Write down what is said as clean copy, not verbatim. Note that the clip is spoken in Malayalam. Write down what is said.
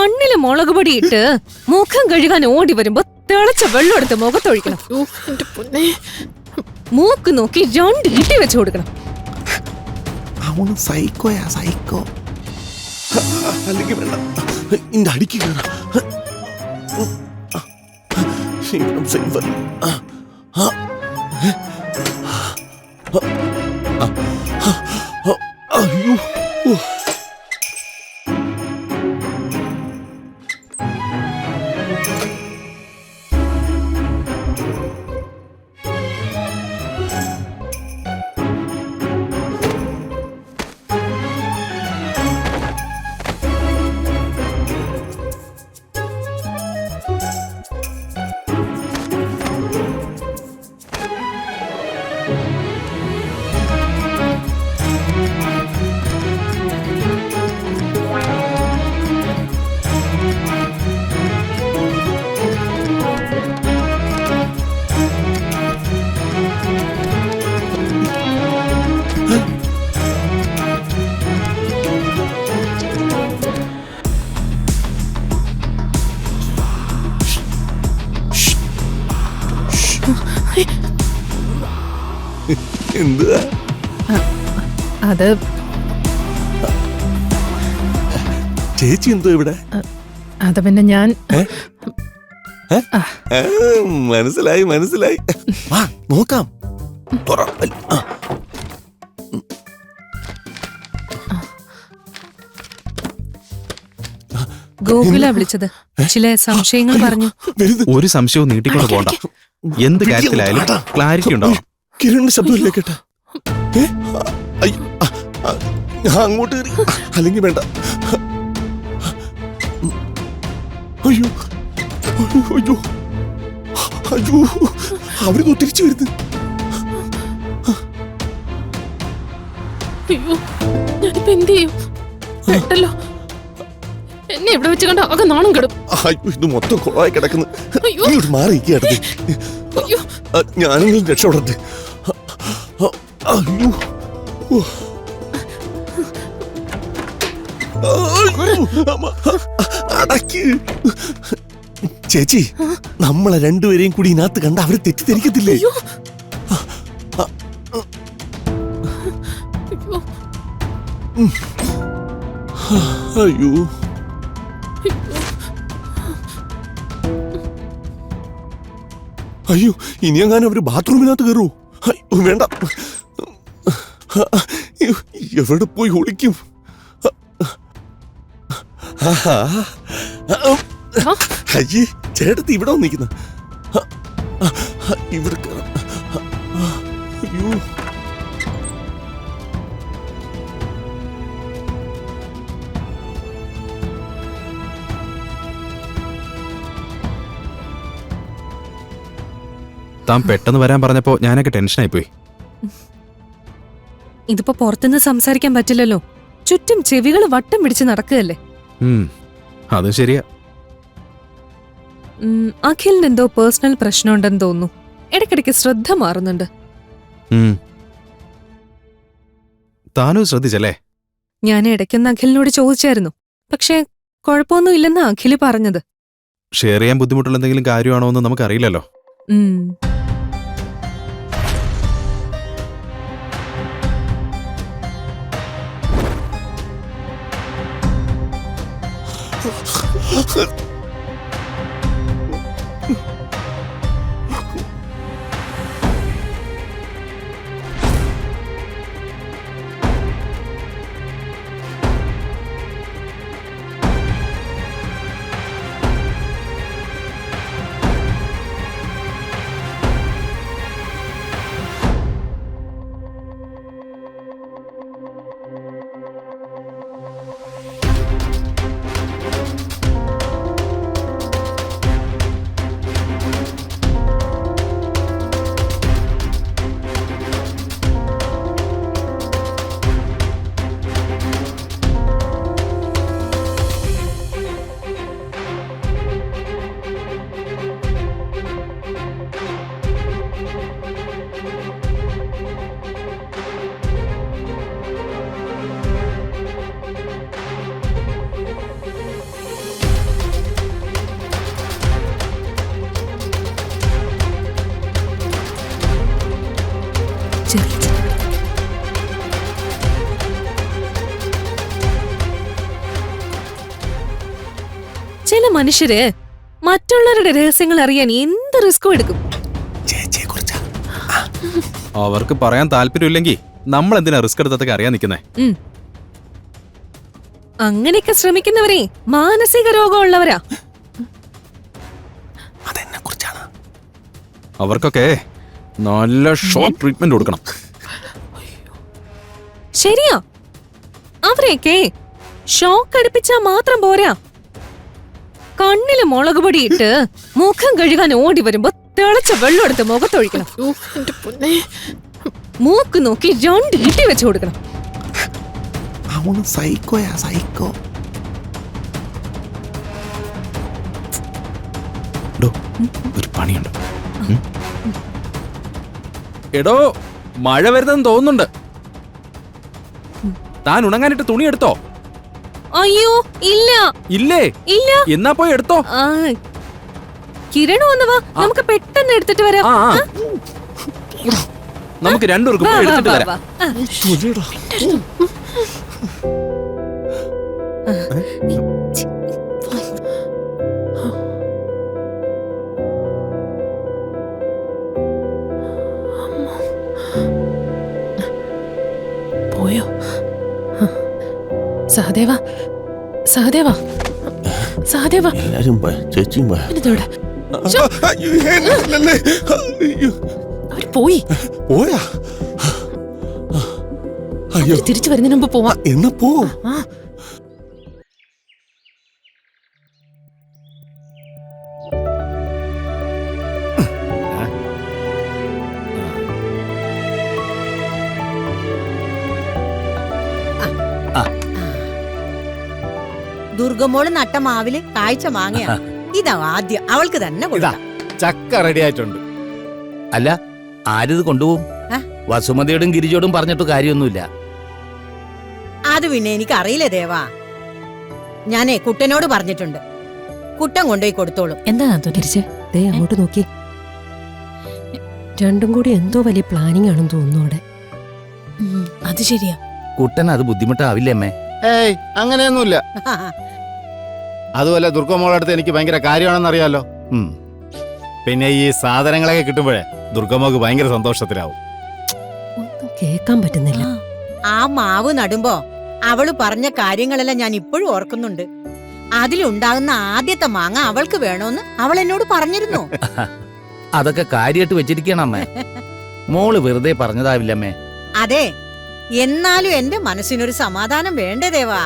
കണ്ണില് മുളക് പൊടി ഇട്ട് മുഖം കഴുകാൻ ഓടി വരുമ്പോ തിളച്ച വെള്ളം എടുത്ത് മുഖത്തൊഴിക്കണം. മൂക്ക് നോക്കി 2 ഇട്ടി വെച്ച് കൊടുക്കണം. അവന് സൈക്കോയാ സൈക്കോ. അല്ലെങ്കിൽ വേണ്ട, ഇന്റെ അടിക്ക് കയറാം. അയ്യോ, എന്തുവാ അത് ചേച്ചി എന്തോ ഇവിടെ? അത് പിന്നെ ഞാൻ മനസ്സിലായി മനസ്സിലായി. വാ നോക്കാം. ഗോകുല വിളിച്ചത്. ചില സംശയങ്ങൾ പറഞ്ഞു. ഒരു സംശയവും നീട്ടിക്കൊണ്ട് പോണ്ട. എന്ത് കാര്യത്തിലായാലും ക്ലാരിറ്റി ഉണ്ടാവും. കിരണിന്റെ ശബ്ദമല്ലേ കേട്ടാ? ഞാൻ അങ്ങോട്ട് കയറി. അല്ലെങ്കിൽ വേണ്ട. അയ്യോ അയ്യോ അയ്യോ, അവര് തിരിച്ചു വരുന്നു. അയ്യോ, ഞാനിപ്പോ എന്ത് ചെയ്യും? കേട്ടല്ലോ, എന്നെ ഇവിടെ വെച്ച് കണ്ട ആകെ നാണം കെടും. അയ്യോ, ഇത് മൊത്തം കുളമായി കിടക്കുന്നു. ഇങ്ങോട്ട് മാറി ഇരിക്കടുത്ത്. അയ്യോ, ഞാനെങ്കിലും രക്ഷപ്പെടട്ടെ. അയ്യോ, അടക്ക്. ചേച്ചി, നമ്മളെ രണ്ടുപേരെയും കൂടി ഇതിനകത്ത് കണ്ട അവര് തെറ്റിദ്ധരിക്കത്തില്ലേ? അയ്യോ, അയ്യോ, ഇനി എങ്ങാനും അവര് ബാത്റൂമിനകത്ത് കയറൂ? അയ്യോ വേണ്ട, എവിടെ പോയി ഒളിക്കും? അയ്യേ, ചേട്ടത്തി ഇവിടെ വന്നിരിക്കുന്ന. ഇവിടെ അയ്യോ, താൻ പെട്ടെന്ന് വരാൻ പറഞ്ഞപ്പോ ഞാനൊക്കെ ടെൻഷനായി പോയി. ഇതിപ്പോ പുറത്തുനിന്ന് സംസാരിക്കാൻ പറ്റില്ലല്ലോ. ചുറ്റും ചെവികൾ വട്ടം പിടിച്ച് നടക്കുകയല്ലേ. അതും ശരിയാ. അഖിലിന് എന്തോ പേഴ്സണൽ പ്രശ്നമുണ്ടെന്ന് തോന്നുന്നു. ഇടയ്ക്കിടയ്ക്ക് ശ്രദ്ധ മാറുന്നുണ്ട്. താനും ശ്രദ്ധിച്ചല്ലേ? ഞാൻ ഇടയ്ക്കൊന്ന് അഖിലിനോട് ചോദിച്ചായിരുന്നു. പക്ഷേ കുഴപ്പമൊന്നും ഇല്ലെന്നാ അഖില് പറഞ്ഞത്. ഷെയർ ചെയ്യാൻ ബുദ്ധിമുട്ടുള്ള എന്തെങ്കിലും കാര്യമാണോ എന്ന് നമുക്കറിയില്ലല്ലോ. ചില മനുഷ്യര് മറ്റുള്ളവരുടെ രഹസ്യങ്ങൾ അറിയാൻ എന്ത് റിസ്കും എടുക്കും. ചേച്ചിയെ കുറിച്ചാ. അവർക്ക് പറയാൻ താല്പര്യമില്ലെങ്കിൽ നമ്മൾ എന്തിനാ റിസ്ക് എടുത്തൊക്കെ അറിയാൻ നിൽക്കുന്നേ? അങ്ങനെയൊക്കെ ശ്രമിക്കുന്നവരെ മാനസിക രോഗമുള്ളവരാ. അതെന്നെ കുറിച്ചാണ്. അവർക്കൊക്കെ നല്ല ഷോക്ക് ട്രീറ്റ്മെന്റ് കൊടുക്കണം. ശരിയാ, അവരെയൊക്കെ ഷോക്ക് അടിപ്പിച്ചാ മാത്രം പോരാ. കണ്ണില് മുളക് പൊടിയിട്ട് മുഖം കഴുകാൻ ഓടി വരുമ്പോ തിളച്ച വെള്ളം എടുത്ത് മുഖത്തൊഴിക്കണം. എന്റെ പൊന്നേ. മൂക്ക് നോക്കി 2 ഇട്ടി വെച്ച് കൊടുക്കണം. അവന് സൈക്കോയാ, സൈക്കോ. ഒരു പണിയുണ്ട്. എടോ, മഴ വരുന്നെന്ന് തോന്നുന്നുണ്ട്. താൻ ഉണങ്ങാനിട്ട് തുണി എടുത്തോ? അയ്യോ ഇല്ല. ഇല്ലേ? ഇല്ല. എന്നാ പോയി എടുത്തോ. കിരണു വന്ന് വാ, നമുക്ക് പെട്ടെന്ന് എടുത്തിട്ട് വരാം. നമുക്ക് രണ്ടുപേർക്കും പോയി എടുത്തിട്ട് വരാം. പോയോ? സഹദേവ, സഹദേവ, സഹദേവ, എല്ലാരും ചേച്ചിയും ഇതോടെ അവര് പോയി. പോയാ? അയ്യോ, തിരിച്ചു വരുന്നതിന് മുമ്പ് പോവാ. എന്നാ പോ. ദുർഗമോള് നട്ട മാവില് കാഴ്ച മാങ്ങയാ. ഇതാ ആദ്യം അവൾക്ക് തന്നെ കൊടുക്കാം. ചക്ക റെഡി ആയിട്ടുണ്ട്. അല്ല, ആരിത് കൊണ്ടുപോകും? വസുമതിയോടും ഗിരിജോടും പറഞ്ഞിട്ട് കാര്യമൊന്നുമില്ല. അത് പിന്നെ എനിക്ക് അറിയില്ലേ ദേവാ. ഞാനേ കുട്ടനോട് പറഞ്ഞിട്ടുണ്ട്. കുട്ടൻ കൊണ്ടുപോയി കൊടുത്തോളും. എന്താ തിരിച്ച് ദേ അങ്ങോട്ട് നോക്കി. രണ്ടും കൂടി എന്തോ വലിയ പ്ലാനിങ് ആണെന്ന് തോന്നുന്നു അവിടെ. അത് ശരിയാ. കുട്ടൻ അത് ബുദ്ധിമുട്ടാവില്ലേ അമ്മേ? ഏയ് അങ്ങനെയൊന്നുമില്ല. അതുപോലെ ദുർഗമോളടുത്ത് എനിക്ക് ഭയങ്കര കാര്യമാണെന്ന് അറിയാലോ. പിന്നെ ഈ സാധനങ്ങളൊക്കെ കിട്ടുമ്പോഴേ ദുർഗമ്മക്ക് ഭയങ്കര സന്തോഷത്തിലാവും. ഒന്നും കേൾക്കാൻ പറ്റുന്നില്ല. ആ മാവ് നടുമ്പോ അവള് പറഞ്ഞ കാര്യങ്ങളെല്ലാം ഞാൻ ഇപ്പോഴും ഓർക്കുന്നുണ്ട്. അതിലുണ്ടാകുന്ന ആദ്യത്തെ മാങ്ങ അവൾക്ക് വേണോന്ന് അവൾ എന്നോട് പറഞ്ഞിരുന്നു. അതൊക്കെ കാര്യമായിട്ട് വെച്ചിരിക്കണം അമ്മേ. മോള് വെറുതെ പറഞ്ഞതാവില്ലമ്മേ. അതെ, എന്നാലും എന്റെ മനസ്സിനൊരു സമാധാനം വേണ്ടേ ദേവാ.